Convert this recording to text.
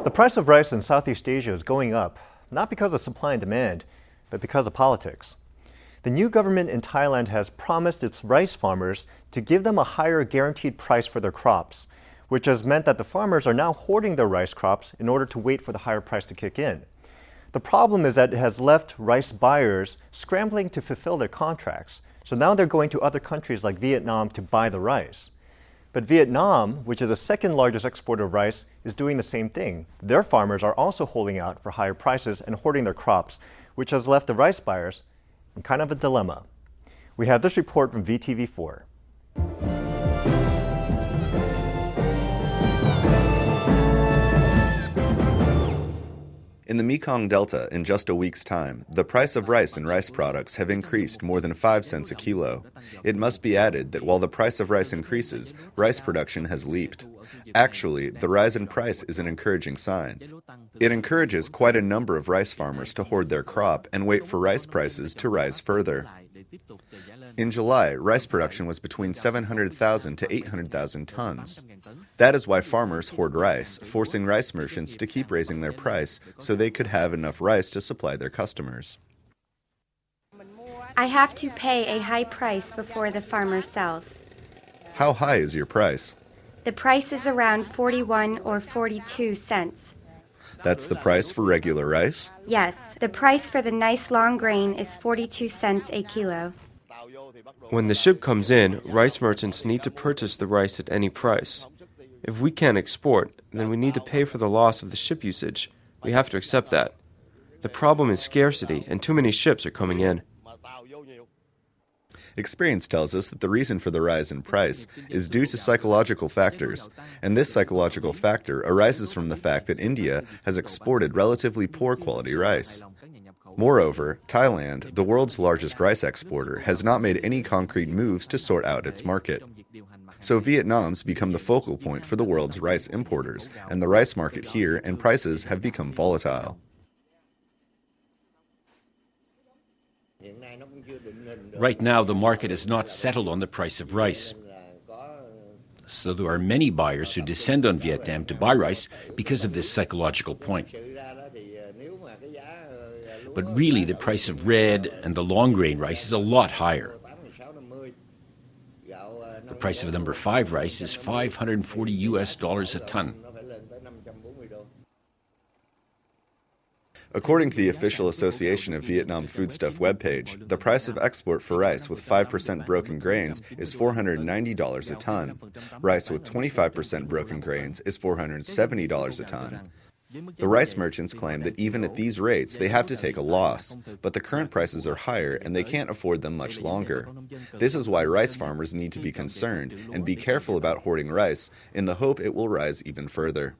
The price of rice in Southeast Asia is going up, not because of supply and demand, but because of politics. The new government in Thailand has promised its rice farmers to give them a higher guaranteed price for their crops, which has meant that the farmers are now hoarding their rice crops in order to wait for the higher price to kick in. The problem is that it has left rice buyers scrambling to fulfill their contracts, so now they're going to other countries like Vietnam to buy the rice. But Vietnam, which is the second largest exporter of rice, is doing the same thing. Their farmers are also holding out for higher prices and hoarding their crops, which has left the rice buyers in kind of a dilemma. We have this report from VTV4. In the Mekong Delta, in just a week's time, the price of rice and rice products have increased more than 5 cents a kilo. It must be added that while the price of rice increases, rice production has leaped. Actually, the rise in price is an encouraging sign. It encourages quite a number of rice farmers to hoard their crop and wait for rice prices to rise further. In July, rice production was between 700,000 to 800,000 tons. That is why farmers hoard rice, forcing rice merchants to keep raising their price so they could have enough rice to supply their customers. I have to pay a high price before the farmer sells. How high is your price? The price is around 41 or 42 cents. That's the price for regular rice? Yes, the price for the nice long grain is 42 cents a kilo. When the ship comes in, rice merchants need to purchase the rice at any price. If we can't export, then we need to pay for the loss of the ship usage. We have to accept that. The problem is scarcity, and too many ships are coming in. Experience tells us that the reason for the rise in price is due to psychological factors, and this psychological factor arises from the fact that India has exported relatively poor quality rice. Moreover, Thailand, the world's largest rice exporter, has not made any concrete moves to sort out its market. So Vietnam's become the focal point for the world's rice importers, and the rice market here and prices have become volatile. Right now, the market is not settled on the price of rice. So there are many buyers who descend on Vietnam to buy rice because of this psychological point. But really, the price of red and the long grain rice is a lot higher. The price of number 5 rice is $540 a ton. According to the official Association of Vietnam Foodstuff webpage, the price of export for rice with 5% broken grains is $490 a ton. Rice with 25% broken grains is $470 a ton. The rice merchants claim that even at these rates, they have to take a loss, but the current prices are higher and they can't afford them much longer. This is why rice farmers need to be concerned and be careful about hoarding rice in the hope it will rise even further.